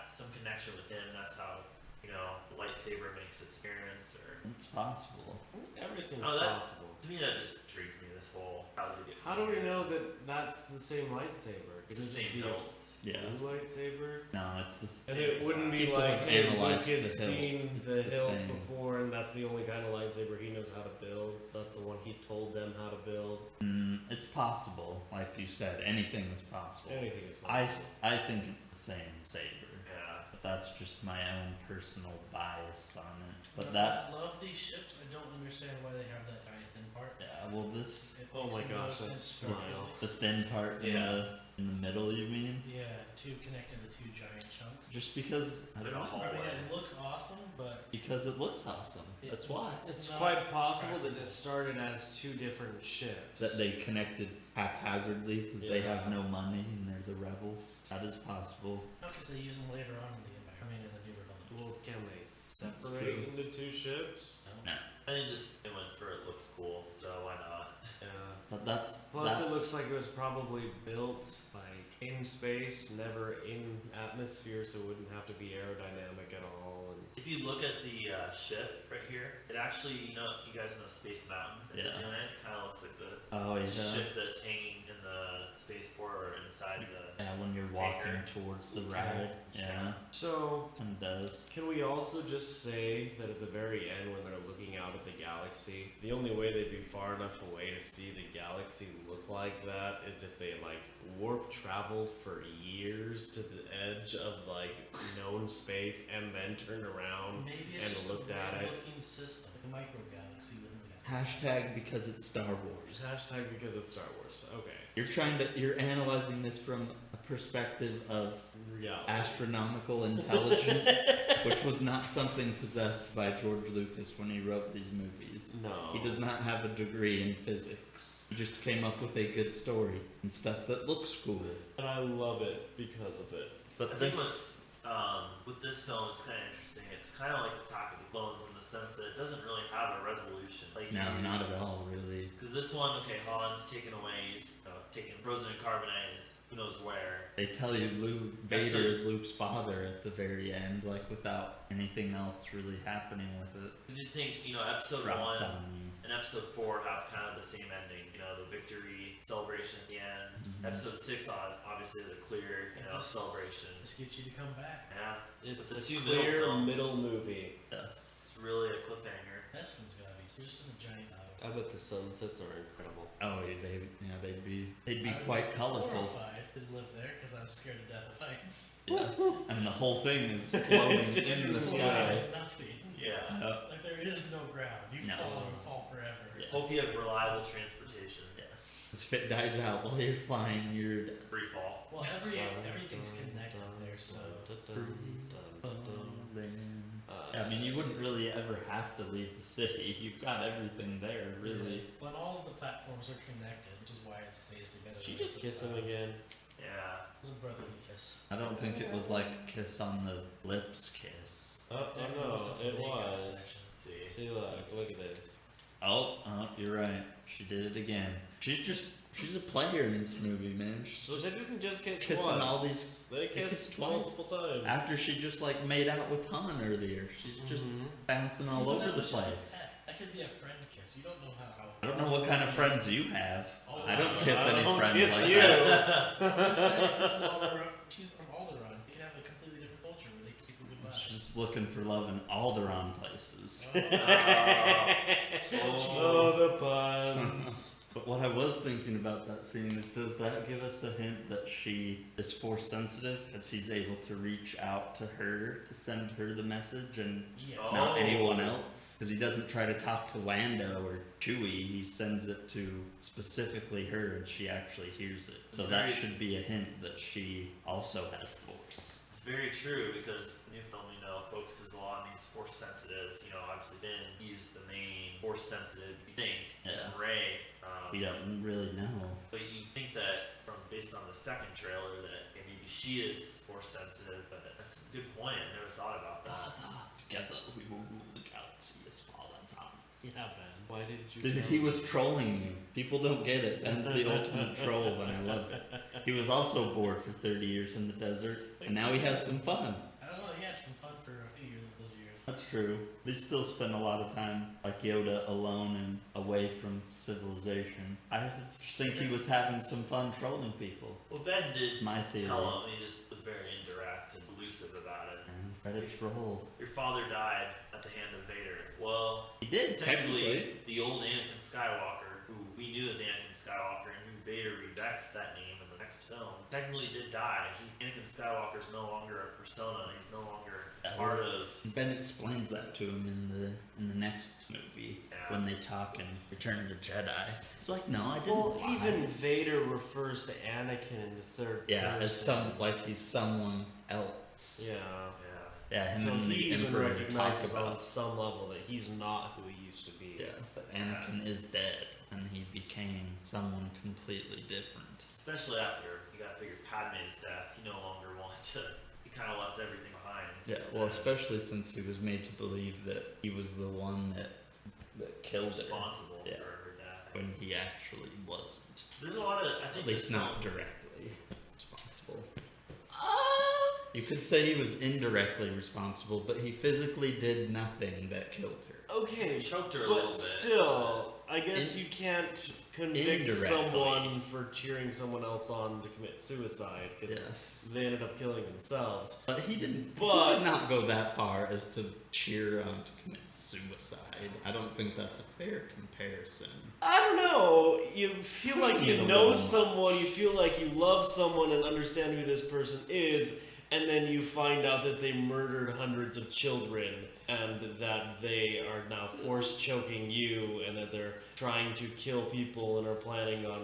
some connection with him. That's how the lightsaber makes its appearance. Or It's possible. Everything's Oh, that- possible. to me, that just intrigues me. This whole how does it get? How do we know that that's the same lightsaber? It's Could the it just same be a builds. Yeah. blue lightsaber? No, it's the And Same it wouldn't be People like, have hey, analyzed Luke has the hilt. seen It's the the hilt same. before, and that's the only kind of lightsaber he knows how to build. That's the one he told them how to build. It's possible. Like you said, anything is possible. Anything is I possible. think it's the same saber. Yeah. But that's just my own personal bias on it. But I that, love these ships. I don't understand why they have that tiny thin part. yeah, well, this, It Oh makes my no gosh, that sense smile. structurally. the thin part in the middle, you mean? Yeah, two connecting the two giant chunks. Just because, I It's like don't a know. I mean, hallway. it looks awesome, but Because it looks awesome. That's why. It's not quite possible that practical. it started as two different ships. That they connected haphazardly because they Yeah. have no money and they're the rebels. That is possible. no, because they use them later on in the Empire. I mean, in the newer film. Well, can they true. separate into two ships? No. I think just it went for it looks cool, so why not? Yeah. But that's. Plus, that's, it looks like it was probably built like in space, never in atmosphere, so it wouldn't have to be aerodynamic at all. And If you look at the ship right here, it actually you guys know Space Mountain at Yeah. Disneyland. It kind of looks like the Oh, yeah. ship that's hanging in the spaceport or inside the. Yeah, when you're walking Hangar. towards the ride. Yeah, so, kind of does. can we also just say that at the very end, when they're looking out at the galaxy, the only way they'd be far enough away to see the galaxy look like that is if they like warp traveled for years to the edge of like known space and then turned around Maybe and it's just looked a at weird it. looking system, like a micro galaxy within the galaxy. Hashtag because it's Star Wars. Hashtag because it's Star Wars. Okay. You're analyzing this from a perspective of Reality. astronomical intelligence, which was not something possessed by George Lucas when he wrote these movies. No. He does not have a degree in physics. He just came up with a good story and stuff that looks cool. And I love it because of it. I But think this, with this film, it's kind of interesting. It's kind of like Attack of the Clones in the sense that it doesn't really have a resolution. Like no, not at all, really. Because this one, okay, Han's taken away. He's taken frozen in carbonite. Is who knows where. They tell you Vader is Luke's father at the very end, like without anything else really happening with it. Because you think, episode Dropped 1 on you. and episode 4 have kind of the same ending. The victory celebration at the end. Mhm. Episode 6 obviously the clear, celebration. This gets you to come back. Yeah, It's the a two clear films, middle movie. Yes. It's really a cliffhanger. This one's gotta be just in a giant I bet the sunsets are incredible. Oh, they'd be I would quite be colorful. horrified to live there because I'm scared to death of heights. Yes. And the whole thing is floating It's just in the flying. sky. Nothing. Yeah. Like there is no ground. You No. fall and fall forever. Yeah. Hope you have reliable transportation. Yes. As it dies out while you're flying, you're dead. Free fall. Well, everything's connected there, so I mean, you wouldn't really ever have to leave the city. You've got everything there, really. But all of the platforms are connected, which is why it stays together. She just kiss him again. Yeah. It was a brotherly kiss. I don't think it was like a kiss on the lips kiss. Oh no, it was. See. See, look at this. Oh, you're right. She did it again. She's a player in this movie, man. She's So just they didn't just kiss kissing once. all these- They kissed kissed twice. multiple times. after she just like made out with Han earlier. She's just bouncing all See, over that the was just a place. pet. That could be a friend kiss. You don't know how. I don't know what kind of friends you have. Oh, I don't kiss I any don't friends kiss like you. that. I'm just saying, this is Alderaan. She's from Alderaan. You can have a completely different culture where they keep a good vibe. She's looking for love in Alderaan places. Oh, the puns. But what I was thinking about that scene is, does that give us a hint that she is force sensitive because he's able to reach out to her to send her the message and Yes. not Oh. anyone else? Because he doesn't try to talk to Lando or Chewie, he sends it to specifically her and she actually hears it. So It's that very- should be a hint that she also has the force. It's very true because the new film, focuses a lot on these force sensitives. Obviously Ben, he's the main force sensitive, you think. Yeah. And Rey, We don't really know. but you think that based on the second trailer that maybe she is force sensitive, but that's a good point. I never thought about that. Together we will rule the galaxy as far as time. Yeah, Ben. Why did you? Dude, tell he me? was trolling you. People don't get it. Ben's the ultimate troll, and I love it. He was also bored for 30 years in the desert, and now he has some fun. I don't know. He had some fun for a few years of those years. That's true. They still spend a lot of time, like Yoda, alone and away from civilization. I think he was having some fun trolling people. Well, Ben did It's my theory. tell him, he just was very indirect and elusive about it. And credits roll. Your father died at the hand of Vader. Well, He did, technically. technically, the old Anakin Skywalker, who we knew as Anakin Skywalker and who Vader revexed that name in the next film, technically did die. Anakin Skywalker is no longer a persona. He's no longer part of. Ben explains that to him in the next movie Yeah. when they talk in Return of the Jedi. It's like, no, I didn't. Well, lie. even Vader refers to Anakin in the third Yeah, person. as like he's someone else. Yeah. Yeah, him So and he the even Emperor talk recognizes on about. some level that he's not who he used to be. Yeah, but Anakin is dead, and he became someone completely different. Especially after you gotta figure Padme's death, he no longer wanted to. He kind of left everything behind. Yeah, well, especially since he was made to believe that he was the one that killed her, responsible Yeah. for her death. when he actually wasn't. There's a lot of, I think, At least this not film- directly responsible. You could say he was indirectly responsible, but he physically did nothing that killed her. Okay, Choked her a little but bit. still, I guess you can't convict Indirectly. someone for cheering someone else on to commit suicide because Yes. they ended up killing themselves. But he didn't. He But- did not go that far as to cheer on to commit suicide. I don't think that's a fair comparison. I don't know. You feel like you Get a know little someone, you feel like you love someone and understand who this person is, and then you find out that they murdered hundreds of children, and that they are now force choking you, and that they're trying to kill people and are planning on,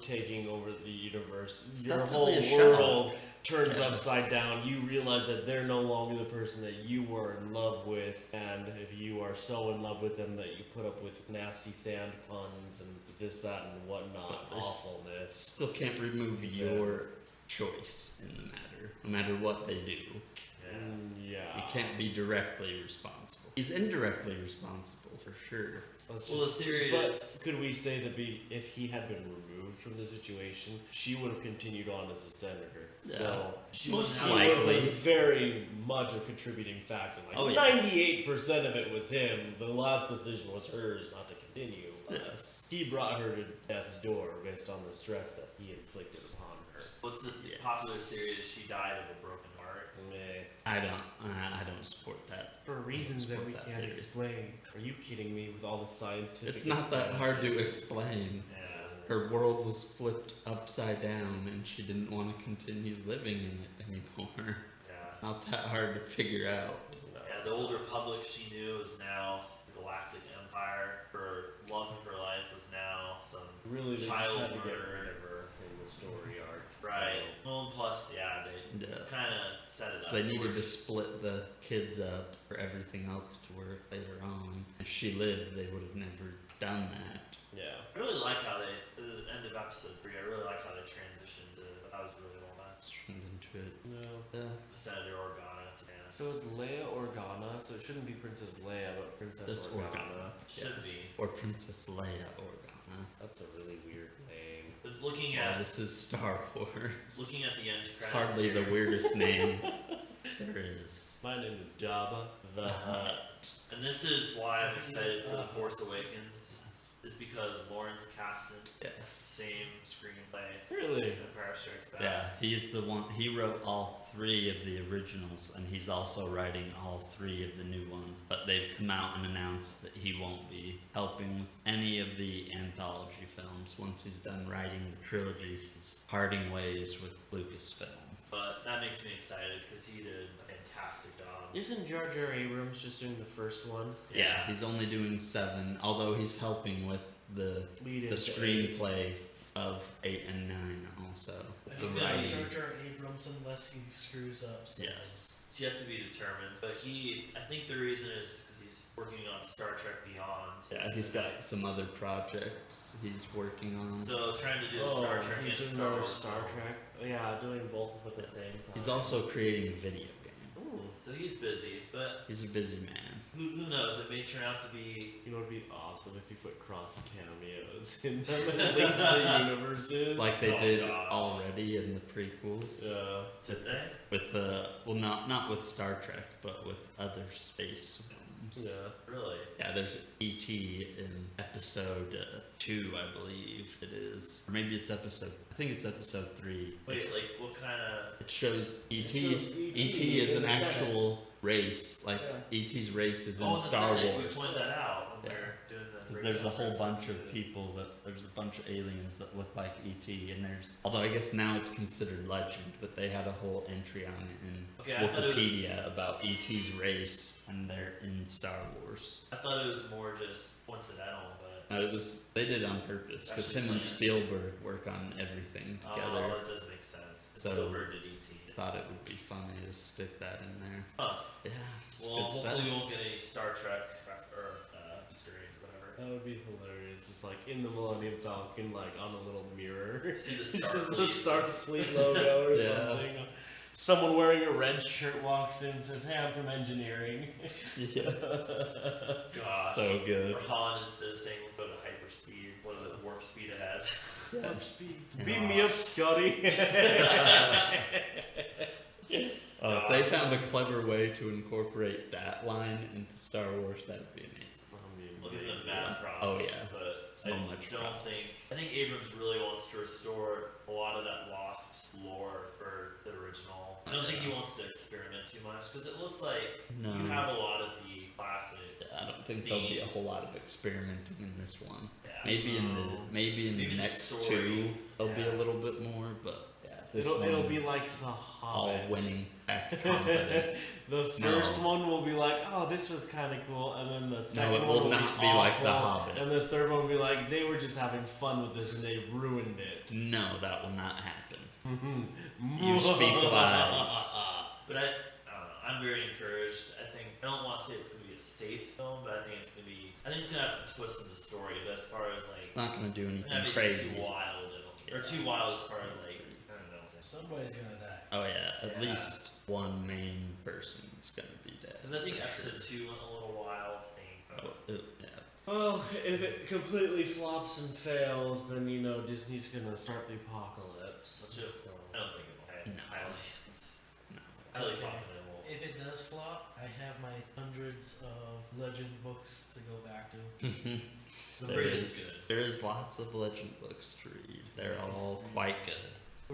taking over the universe. Your whole definitely a world turns Yes. upside down. You realize that they're no longer the person that you were in love with, and if you are so in love with them that you put up with nasty sand puns and this, that, and whatnot, But this- awfulness. Still can't remove your choice in the matter, no matter what they do. Yeah. You can't be directly responsible. He's indirectly responsible for sure. Let's Well, the theory but is- could we say that if he had been removed from the situation, she would have continued on as a senator? Yeah. So She Most was he now- was a likely. very much a contributing factor. Like Oh, yes. 98% of it was him. The last decision was hers not to continue. Yes. He brought her to death's door based on the stress that he inflicted upon her. What's the Yes. popular theory is she died of a broken heart. Meh. I don't support that. For reasons that support we that can't theory. explain. Are you kidding me with all the scientific? It's not that hard to explain. Yeah. Her world was flipped upside down and she didn't want to continue living in it anymore. Yeah. Not that hard to figure out. Yeah, the old republic she knew is now the Galactic Empire. Her love of her life was now some Really, they just child had to get murder. rid of her in the story arc. Right. Well, and plus, yeah, they Yeah. kind of set it up. So they to needed where to split the kids up for everything else to work later on. If she lived, they would have never done that. Yeah. I really like how the end of episode 3. I really like how they transitioned to. That was really well done. It's turned into it. No. Yeah. Senator Organa to Dan. So it's Leia Organa, so it shouldn't be Princess Leia, but Princess This Organa. Organa. Should Yes. Or Princess Leia Organa. That's a really weird name. But looking Oh, at this is Star Wars. looking at the end credits, It's hardly the here, weirdest name there is. My name is Jabba the Hutt. and this is why I'm excited for The Force Awakens, is because Lawrence Kasdan, Yes. same screenplay, Really? as Empire Strikes Back. Yeah, he's the one. He wrote all 3 of the originals, and he's also writing all 3 of the new ones. But they've come out and announced that he won't be helping with any of the anthology films. Once he's done writing the trilogy, he's parting ways with Lucasfilm. But that makes me excited because he did a fantastic job. Isn't Jar Jar Abrams just doing the first one? Yeah, he's only doing 7, although he's helping with the Lead the into screenplay of 8 and 9 also. He's The gonna be writing. Jar Jar Abrams unless he screws up. So. Yes. It's yet to be determined, but I think the reason is because he's working on Star Trek Beyond. Yeah, he's got some other projects he's working on. So trying to do Oh, Star Trek he's and doing Star more Wars. Star Trek. Yeah, doing both at the same time. He's also creating a video game. Ooh. So he's busy, but He's a busy man. who knows? It may turn out to be. You know, it'd be awesome if you put cross cameos in them and linked the universes. Like they Oh, did gosh. already in the prequels. Yeah. Did they? With the not with Star Trek, but with other space films. Yeah. Really? Yeah, there's E.T. in episode 2, I believe it is, or maybe it's episode. I think it's episode 3. Wait, It's- like what kind of? it shows E.T. shows E.T. E.T. is in an the Senate. actual race. Like Yeah. E.T.'s race is in Oh, the Star Senate, Wars. We pointed that out when Yeah. we were doing the. Because there's a whole breakdown. bunch of people there's a bunch of aliens that look like ET, and although I guess now it's considered legend, but they had a whole entry on it in Okay, I thought it Wikipedia was- about ET's race, and they're in Star Wars. I thought it was more just coincidental, but. They did it on purpose, because Actually him and planned. Spielberg work on everything together. Oh, that does make sense. So- Spielberg did E.T. Thought it would be funny to stick that in there. Huh. Yeah, it's Well, good hopefully stuff. we won't get any Star Trek or Easter eggs or whatever. That would be hilarious. Just like in the Millennium Falcon, like on a little mirror. See the It's just the Starfleet. Starfleet logo or Yeah. something. Someone wearing a red shirt walks in and says, "Hey, I'm from engineering." Yes. Gosh. So good. Or Han, instead of saying we'll go to hyperspeed, what is it, warp speed ahead? Yes. Beat me up, Scotty. If they found a clever way to incorporate that line into Star Wars, that would be amazing. Look at the mad props. Oh, yeah. But So I much don't props. think. I think Abrams really wants to restore a lot of that lost lore for the original. I don't think he wants to experiment too much because it looks like No. you have a lot of the classic. I don't think there'll be a whole themes. lot of experimenting in this one. Yeah. Maybe in the Maybe the next story. 2 there'll be Yeah. a little bit more, but yeah, It'll be one's like The all Hobbit. winning back confidence. The first one will be like, oh, this was kind of cool, and then the second it one will will not be be awful, like The Hobbit. and the third one will be like, they were just having fun with this and they ruined it. No, that will not happen. You speak lies. But I don't know. I'm very encouraged. I don't want to say it's gonna be a safe film, but I think it's gonna have some twists in the story. But as far as like, Not gonna do it's anything not crazy. too wild, or too wild as far as like, I don't know. Somebody's gonna die. Oh yeah, at Yeah. least one main person's gonna be dead. Because I think for episode sure. 2 went a little wild. Yeah. Well, if it completely flops and fails, then Disney's gonna start the apocalypse. Which is- So- I don't think it will. No. I don't think it's No. totally Okay. confident it won't. If it does flop, I have my hundreds of legend books to go back to. The There braid is is, good. there is lots of legend books to read. They're all quite good.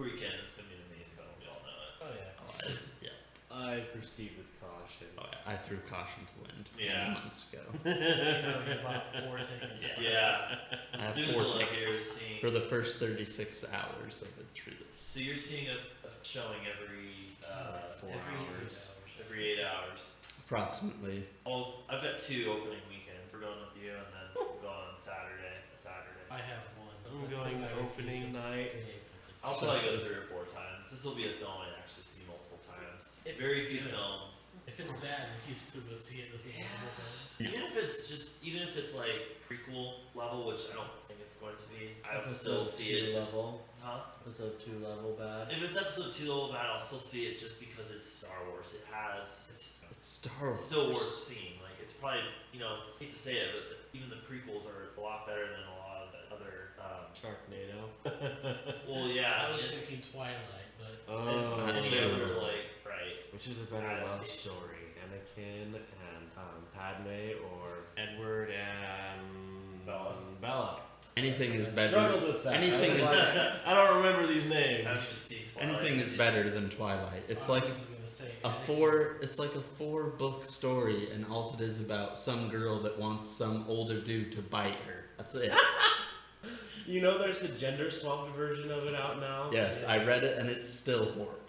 Weekend, it's gonna be an amazing film. We all know it. Oh yeah. Oh, yeah. I proceed with caution. Oh, yeah. I threw caution to the wind Yeah. months ago. You bought 4 tickets. Yeah. I have There's 4 a lot tickets here seeing. for the first 36 hours of the treatise. So you're seeing a showing every 4 Every hours. every 8 hours. Approximately. Well, I've got 2 opening weekends. We're going with you, and then we'll go on Saturday. I have one. I'm That's going 'cause I refuse opening to night. pay for tickets. I'll probably go 3 or 4 times. This will be a film I actually see multiple times. If Very it's few good. films. If it's bad, I used to go see it multiple times. No. Even if it's like prequel level, which I don't think it's going to be, I'll still see it just. Huh? Episode 2 level bad. If it's episode 2 level bad, I'll still see it just because it's Star Wars. It's It's Star Wars. still worth seeing. Like it's probably hate to say it, but even the prequels are a lot better than a lot of the other. Sharknado. Well, yeah, I was it's thinking Twilight, but Oh. any Too. other like right. Which is a better Adaptation. love story? Anakin and Padme, or Edward and Bella. Anything is I better. struggled with that. Anything I was is like, I don't remember these I haven't names. seen Twilight. anything is better than Twilight. It's I like was gonna say a Anakin. it's like a 4-book story, and all it is about some girl that wants some older dude to bite her. That's it. There's the gender swapped version of it out now. Yes, I read it, and it's still horrible.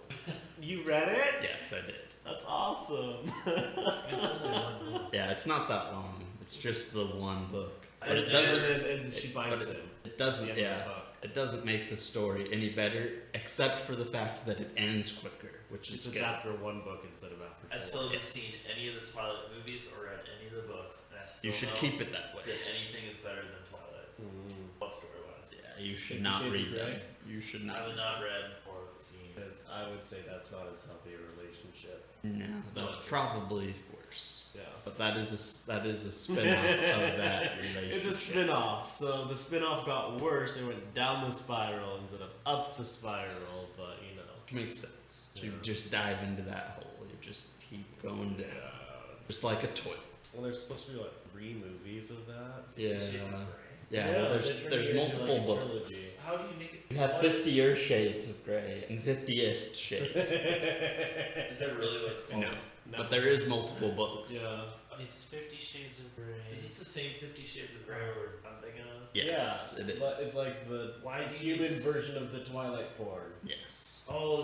You read it? Yes, I did. That's awesome. It's only one book. Yeah, it's not that long. It's just the one book, I but it didn't- doesn't. And she but bites it, him. it doesn't. At the end of Yeah, the book. it doesn't make the story any better, except for the fact that it ends quicker, which is Just it's good. after one book instead of after 4. I still haven't Yes. seen any of the Twilight movies or read any of the books, and I still You should know keep it that way. that anything is better than Twilight. Love story wise. Yeah, you should 50 not Shades of read them. Grey? You should I not. have not read or seen. Because I would say that's not as healthy a relationship. No, that's it's- probably worse. Yeah. But that is a spin-off of that relationship. It's a spin-off. So the spin-off got worse. They went down the spiral instead of up the spiral, but Makes sense. You Yeah. just dive into that hole. You just keep going down, just like a toilet. Well, there's supposed to be like 3 movies of that. Yeah, Shades of Grey. yeah. Yeah, there's they're turning it into, multiple like, a books. trilogy. How do you make it? You have what- 50 shades of gray and 50st shades. Is that really what it's called? No, but there is multiple books. Yeah. It's 50 Shades of Grey. Is this the same 50 Shades of Grey I'm thinking of? Yes, yeah, it is. But it's like the Why do you human use- version of the Twilight porn. Yes. Oh,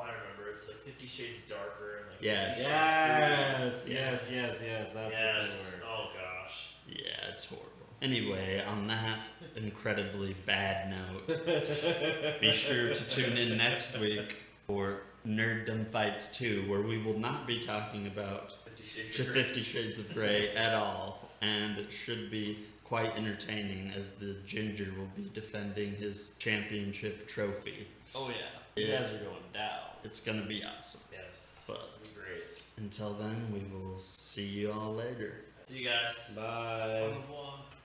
I remember. It's like 50 Shades darker and like Yes. 50 Yes, Yes. yes. That's Yes. what Oh gosh. Yeah, it's horrible. Anyway, on that incredibly bad note, be sure to tune in next week for Nerddom Fights 2, where we will not be talking about 50 Shades of Grey. 50 Shades of Grey at all, and it should be quite entertaining as the Ginger will be defending his championship trophy. Oh yeah. You Yeah. guys are going down. It's gonna be awesome. Yes. But- It's gonna be great. Until then, we will see you all later. See you guys. Bye. Au revoir.